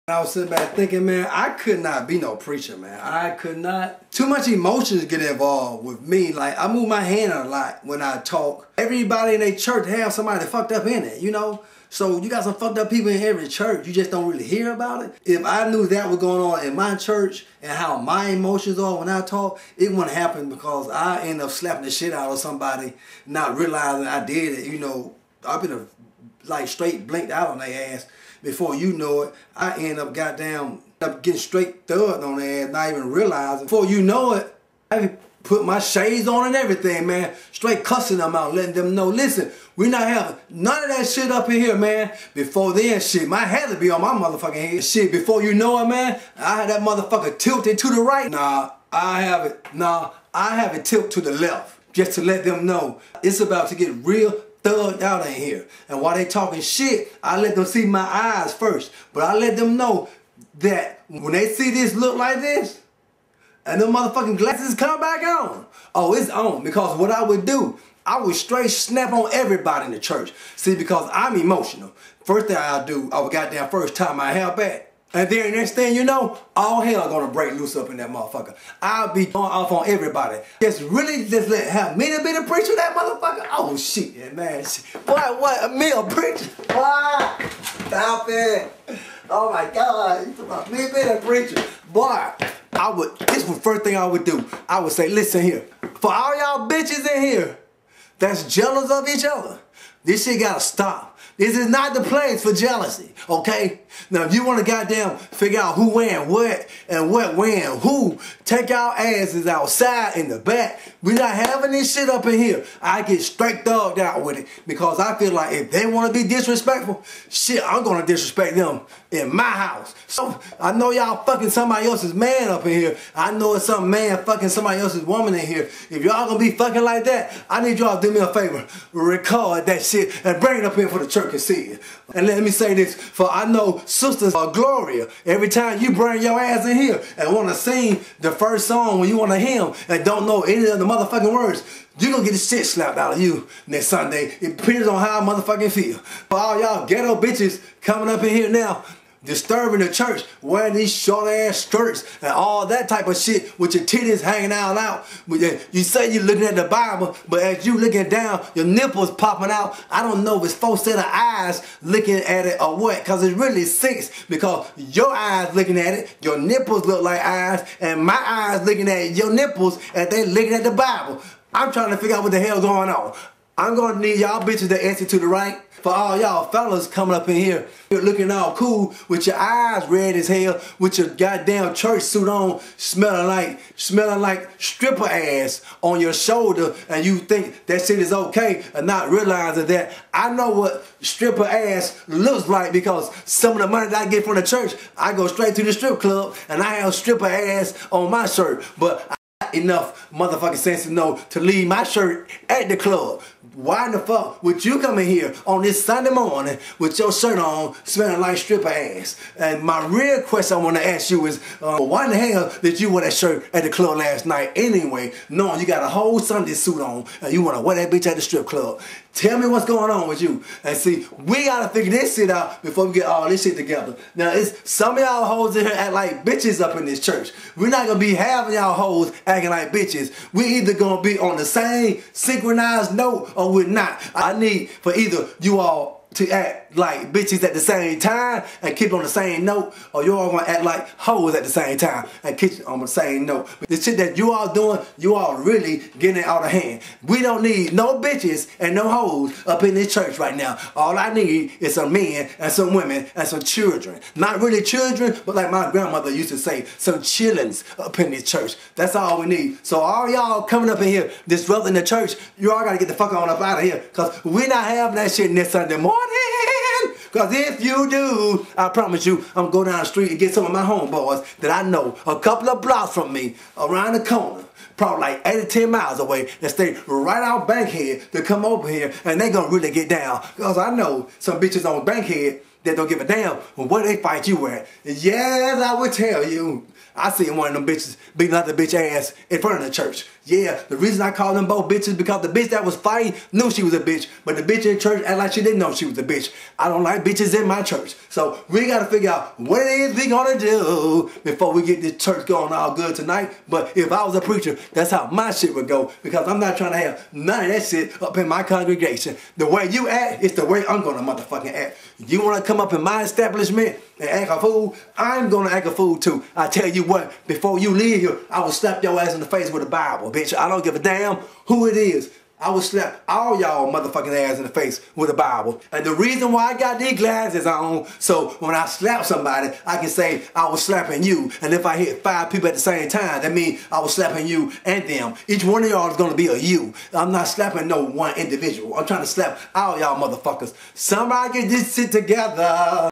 I was sitting back thinking, man, I could not be no preacher, man. I could not. Too much emotions get involved with me. Like, I move my hand a lot when I talk. Everybody in their church have somebody fucked up in it, you know? So you got some fucked up people in every church. You just don't really hear about it. If I knew that was going on in my church and how my emotions are when I talk, it wouldn't happen because I end up slapping the shit out of somebody, not realizing I did it. You know, I've been like straight blinked out on their ass. Before you know it, I end up getting straight thugged on their ass, not even realizing. Before you know it, I put my shades on and everything, man. Straight cussing them out, letting them know, listen, we're not having none of that shit up in here, man. Before then, shit, my head to be on my motherfucking head. Shit, before you know it, man, I had that motherfucker tilted to the right. I have it tilted to the left, just to let them know it's about to get real thugged out in here. And while they talking shit, I let them see my eyes first. But I let them know that when they see this look like this, and them motherfucking glasses come back on, oh, it's on. Because what I would do, I would straight snap on everybody in the church. See, because I'm emotional. First thing I'll do, I would goddamn first time my hair back. And then next thing you know, all hell gonna break loose up in that motherfucker. I'll be going off on everybody. Just have me to be the preacher of that motherfucker. Oh shit, yeah, man. Boy, what, me a preacher? Boy, stop it. Oh my God, you talking about me being a preacher. Boy, this was the first thing I would do. I would say, listen here, for all y'all bitches in here that's jealous of each other, this shit gotta stop. This is not the place for jealousy, okay? Now, if you want to goddamn figure out who wearing what and what wearing who, take our asses outside in the back. We're not having this shit up in here. I get straight thugged out with it because I feel like if they want to be disrespectful, shit, I'm going to disrespect them in my house. So, I know y'all fucking somebody else's man up in here. I know it's some man fucking somebody else's woman in here. If y'all going to be fucking like that, I need y'all to do me a favor. Record that shit and bring it up here for the church can see it. And let me say this, for I know sisters are Gloria. Every time you bring your ass in here and want to sing the first song when you want to hymn and don't know any of the motherfucking words, you gonna get the shit slapped out of you next Sunday. It depends on how I motherfucking feel. For all y'all ghetto bitches coming up in here now, disturbing the church, wearing these short ass skirts and all that type of shit with your titties hanging out. You say you're looking at the Bible, but as you looking down, your nipples popping out. I don't know if it's 4 set of eyes looking at it or what, because it's really 6, because your eyes looking at it, your nipples look like eyes, and my eyes looking at your nipples and they looking at the Bible. I'm trying to figure out what the hell going on. I'm gonna need y'all bitches to answer to the right. For all y'all fellas coming up in here, you're looking all cool with your eyes red as hell, with your goddamn church suit on, smelling like stripper ass on your shoulder, and you think that shit is okay, and not realizing that I know what stripper ass looks like because some of the money that I get from the church, I go straight to the strip club and I have stripper ass on my shirt. But enough motherfucking sense to know to leave my shirt at the club. Why in the fuck would you come in here on this Sunday morning with your shirt on smelling like stripper ass? And my real question I want to ask you is, why in the hell did you wear that shirt at the club last night anyway, knowing you got a whole Sunday suit on and you want to wear that bitch at the strip club? Tell me what's going on with you. And see, we gotta figure this shit out before we get all this shit together. Now, it's some of y'all hoes in here act like bitches up in this church. We're not gonna be having y'all hoes acting like bitches. We either gonna be on the same synchronized note or we're not. I need for either you all to act like bitches at the same time and keep on the same note, or you all gonna act like hoes at the same time and keep on the same note. But the shit that you all doing, you all really getting it out of hand. We don't need no bitches and no hoes up in this church right now. All I need is some men and some women and some children. Not really children, but like my grandmother used to say, some chillins up in this church. That's all we need. So all y'all coming up in here disrupting the church, you all gotta get the fuck on up out of here, because we're not having that shit next Sunday morning. Because if you do, I promise you, I'm going to go down the street and get some of my homeboys that I know a couple of blocks from me around the corner, probably like 8 to 10 miles away, and stay right out Bankhead to come over here, and they going to really get down. Because I know some bitches on Bankhead that don't give a damn where they fight you at. Yes, I would tell you. I seen one of them bitches beating out the bitch ass in front of the church. Yeah, the reason I call them both bitches because the bitch that was fighting knew she was a bitch, but the bitch in church act like she didn't know she was a bitch. I don't like bitches in my church. So we gotta figure out what it is we gonna do before we get this church going all good tonight. But if I was a preacher, that's how my shit would go, because I'm not trying to have none of that shit up in my congregation. The way you act is the way I'm gonna motherfucking act. You wanna come up in my establishment and act a fool, I'm gonna act a fool too. I tell you what, before you leave here, I will slap your ass in the face with a Bible, bitch. I don't give a damn who it is. I will slap all y'all motherfucking ass in the face with a Bible. And the reason why I got these glasses on, so when I slap somebody, I can say I was slapping you. And if I hit 5 people at the same time, that means I was slapping you and them. Each one of y'all is gonna be a you. I'm not slapping no one individual. I'm trying to slap all y'all motherfuckers. Somebody get this shit together.